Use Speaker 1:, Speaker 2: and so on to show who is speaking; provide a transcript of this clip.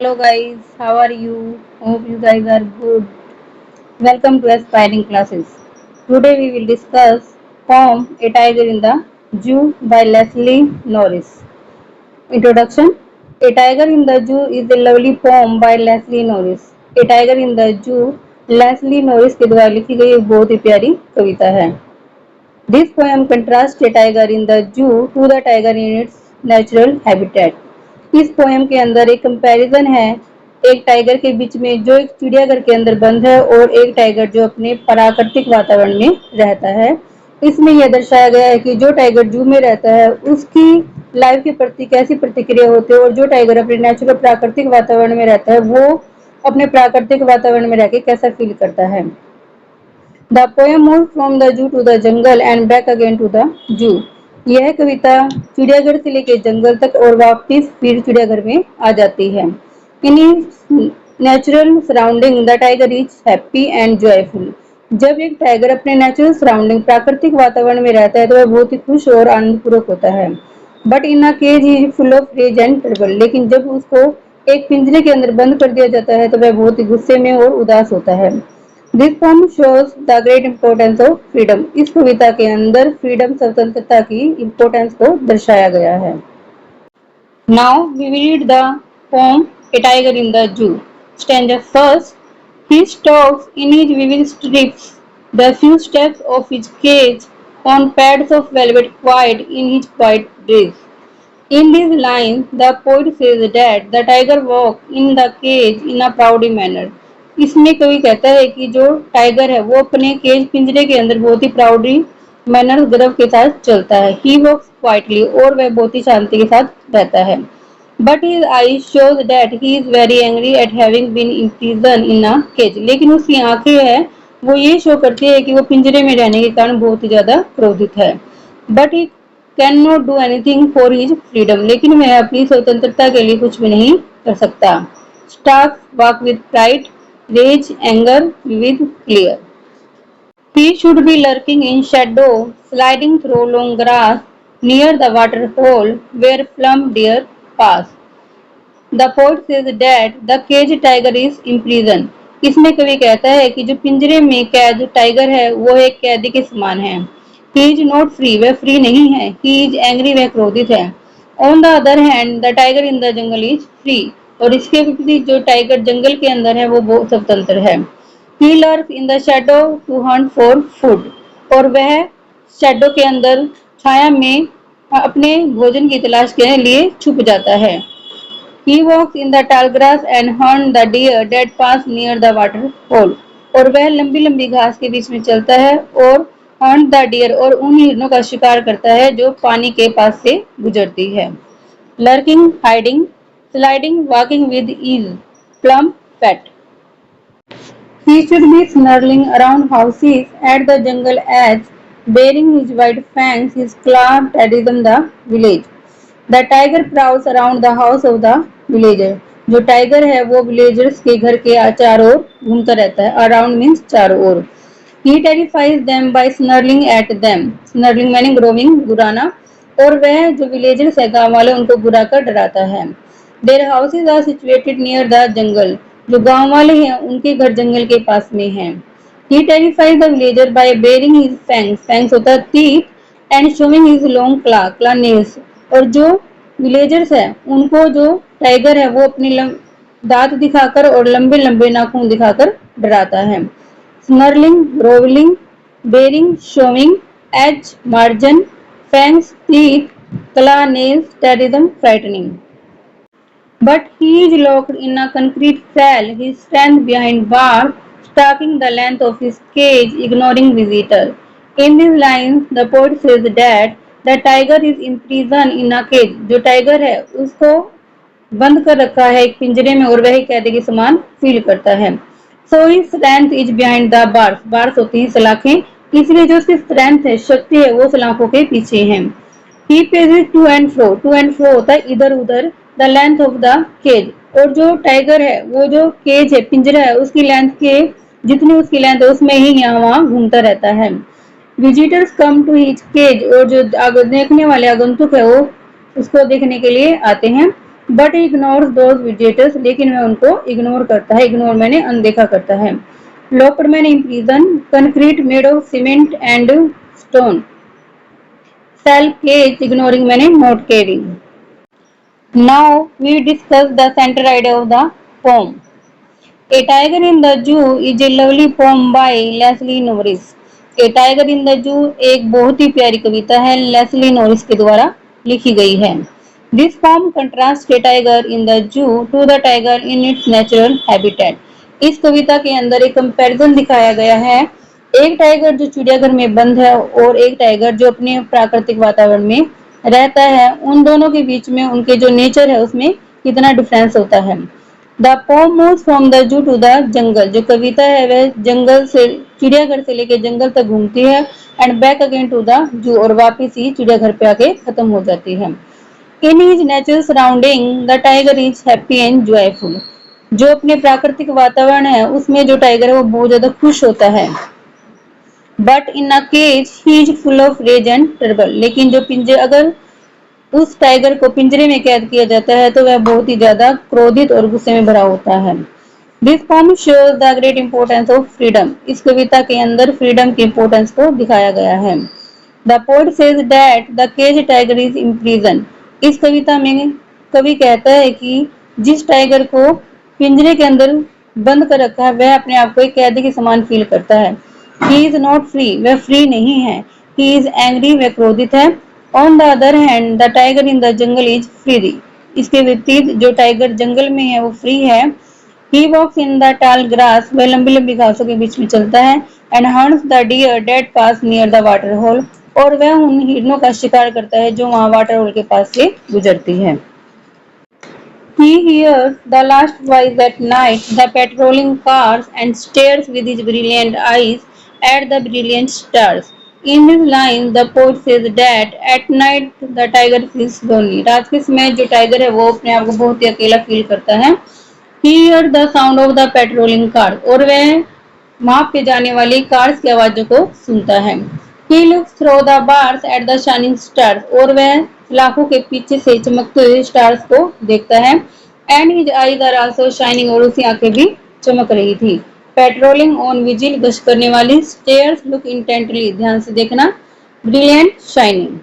Speaker 1: Hello guys, how are you? Hope you guys are good. Welcome to Aspiring Classes. Today we will discuss poem A Tiger in the Zoo by Leslie Norris. Introduction. A Tiger in the Zoo is a lovely poem by Leslie Norris. A Tiger in the Zoo Leslie Norris के द्वारा लिखी गई एक बहुत ही प्यारी कविता है. This poem contrasts a tiger in the zoo to the tiger in its natural habitat. इस poem के अंदर एक कंपैरिजन है एक टाइगर के बीच में जो एक चिड़ियाघर के अंदर बंद है और एक टाइगर जो अपने प्राकृतिक वातावरण में रहता है. इसमें यह दर्शाया गया है कि जो टाइगर जू में रहता है उसकी लाइफ के प्रति कैसी प्रतिक्रिया होती है और जो टाइगर अपने नेचुरल प्राकृतिक वातावरण में रहता है वो अपने प्राकृतिक वातावरण में रहकर कैसा फील करता है. The poem move from the zoo to the jungle and back again to the zoo. यह कविता चिड़ियाघर से लेकर जंगल तक और वापस फिर चिड़ियाघर में आ जाती है. In natural surrounding the tiger is happy and joyful. जब एक टाइगर अपने नेचुरल सराउंडिंग प्राकृतिक वातावरण में रहता है तो वह बहुत ही खुश और आनंदपूर्वक होता है. But in a cage is full of rage and trouble. लेकिन जब उसको एक पिंजरे के अंदर बंद कर दिया जाता है तो वह बहुत ही गुस्से में और उदास होता है. This poem shows the great importance of freedom. इस कविता के अंदर फ्रीडम स्वतंत्रता की इम्पोर्टेंस को दर्शाया गया है. Now we will read the poem A Tiger in the Zoo. Stanza first. He stalks in his vivid strips the few steps of his cage on pads of velvet quiet in his quiet dress. In these lines, the poet says that the tiger walks in the cage in a proud manner. इसमें कवि कहता है कि जो tiger है वो अपने cage पिंजरे के अंदर बहुत ही प्राउडली मैनर गर्व के साथ चलता है. ही वॉक्स क्वाइटली और वह बहुत ही शांति के साथ रहता है. But his eye shows that he is very angry at having been imprison in a cage. लेकिन उसकी आंखें हैं वो ये शो करती है कि वो पिंजरे में रहने के कारण बहुत ही ज्यादा क्रोधित है. But he can not do anything for his freedom. लेकिन वह अपनी स्वतंत्रता के लिए कुछ भी नहीं कर सकता. Stark walk with pride rage, anger, with clear. He should be lurking in shadow, sliding through long grass, near the water hole where plump deer pass. The poet says that the cage tiger is imprisoned. इसमें कवि कहता है कि जो पिंजरे में कैद tiger है वो एक कैदी के समान है. He is not free, वह फ्री नहीं है. He is angry, वह क्रोधित है. On the other hand, the tiger in the jungle is free. और इसके विपरीत जो टाइगर जंगल के अंदर है वो स्वतंत्र है. He lurks in the shadow to hunt for food. और वह शैडो के अंदर छाया में अपने भोजन की तलाश के लिए छुप जाता है. He walks in the tall grass and hunts the deer that pass near the water hole. और वह लंबी लंबी घास के बीच में चलता है और hunt the deer और उन हिरणों का शिकार करता है जो पानी के पास से गुजरती है. Lurking, hiding, sliding, walking with ease, plump, fat. He should be snarling around houses at the jungle edge, bearing his white fangs, his claw terrorism the village. The tiger prowls around the house of the villager. जो tiger है वो villagers के घर के चारों ओर घूमता रहता है. अराउंड मीन्स चारों ओर. He terrifies them by snarling at them. Snarling meaning growling, गुराना. और वह जो विलेजर्स है गांव वाले उनको बुरा कर डराता है. Their houses are situated near the jungle. जो गांव वाले हैं उनके घर जंगल के पास में हैं. He terrifies the villager by baring his fangs. Fangs होता है teeth and showing his long claw. Claw nails. और जो विलेजर्स है उनको जो टाइगर है वो अपनी दांत दिखाकर और लंबे लंबे नाखून दिखाकर डराता है. Snarling, growling, baring, showing, edge, margin, fangs, teeth, claw, nails, terrorism, frightening. But he is locked in a concrete cell, his strength behind bars, stalking the length of his cage, ignoring visitor. In these lines, the poet says that the tiger is imprisoned in a cage. जो tiger है उसको बंद कर रखा है एक पिंजरे में और वह कैदी के समान फील करता है. So his strength is behind the bars. Bars होती हैं सलाखें. इसलिए जो उसकी स्ट्रेंथ है शक्ति है वो सलाखों के पीछे है. He paces to and fro. To and fro होता है इधर उधर. The length of the cage. और जो टाइगर है वो जो केज है पिंजरा है उसकी लेंथ के जितनी उसकी लेंथ है उसमें ही यहाँ वहाँ घूमता रहता है. Visitors come to his cage. और जो देखने वाले आगंतुक है वो उसको देखने के लिए आते हैं. बट इग्नोर्स दोज विजिटर्स, लेकिन वह उनको इग्नोर करता है। इग्नोर मैंने अनदेखा करता है। Locked man in prison, concrete made of cement and stone. Self cage, ignoring मैंने not caring. Now we discuss the central idea of the poem. A Tiger in the Zoo is a lovely poem by Leslie Norris. A Tiger in the Zoo एक बहुत ही प्यारी कविता है, Leslie Norris के द्वारा लिखी गई है। This poem contrasts a tiger in the zoo to the tiger in its natural habitat. इस कविता के अंदर एक कंपैरिजन दिखाया गया है, एक टाइगर जो चिड़ियाघर में बंद है और एक टाइगर जो अपने प्राकृतिक वातावरण में रहता है, उन दोनों के बीच में उनके जो नेचर है उसमें कितना डिफरेंस होता है। The poem moves from the zoo to the jungle, जो कविता है वह जंगल से चिड़ियाघर से लेकर जंगल तक घूमती है, and back again to the zoo, और वापिस ही चिड़ियाघर पे आके खत्म हो जाती है। In his natural surrounding the tiger is happy and joyful, जो अपने प्राकृतिक वातावरण है उसमें जो टाइगर है वो बहुत ज्यादा खुश होता है। But in a cage he is full of rage and trouble, लेकिन जो पिंजरे, अगर उस टाइगर को पिंजरे में कैद किया जाता है तो वह बहुत ही ज्यादा क्रोधित और गुस्से में भरा होता है। This poem shows the great importance of freedom, इस कविता के अंदर फ्रीडम की इंपोर्टेंस को दिखाया गया है। The poet says that the cage tiger is imprison, इस कविता में कवि कहता है कि जिस टाइगर को पिंजरे के अंदर बंद कर रखा है वह अपने आप को एक कैदी के समान फील करता है। ही इज नॉट फ्री, वह फ्री नहीं है। ही इज एंग्री, वह क्रोधित है। On the other hand the tiger in the jungle is free, इसके विपरीत जो टाइगर जंगल में है वो फ्री है। ही वॉक्स इन द टाल ग्रास, वह लंबी लंबी घासों के बीच में चलता है। And hunts the deer that pass near the water hole, और वह उन हिरणों का शिकार करता है जो वहां वाटर होल के पास से गुजरती है। He hears the last voice at night, the patrolling cars, and stares with his brilliant eyes at the brilliant stars. In his line, the poet says that at night the tiger feels lonely. रात के समय जो tiger है वो अपने आप को बहुत ही अकेला फील करता है। He hears the sound of the patrolling cars, और वह वहां पे जाने वाली कार्स की आवाजों को सुनता है। He looks through the bars at the shining stars, और वह लाखों के पीछे से चमकते हुए स्टार्स को देखता है। And his eyes are also shining, और उसकी आंखें भी चमक रही थी। पेट्रोलिंग ऑन विजिल, गश्त करने वाली। स्टेयर्स लुक इंटेंटली, ध्यान से देखना। Brilliant shining.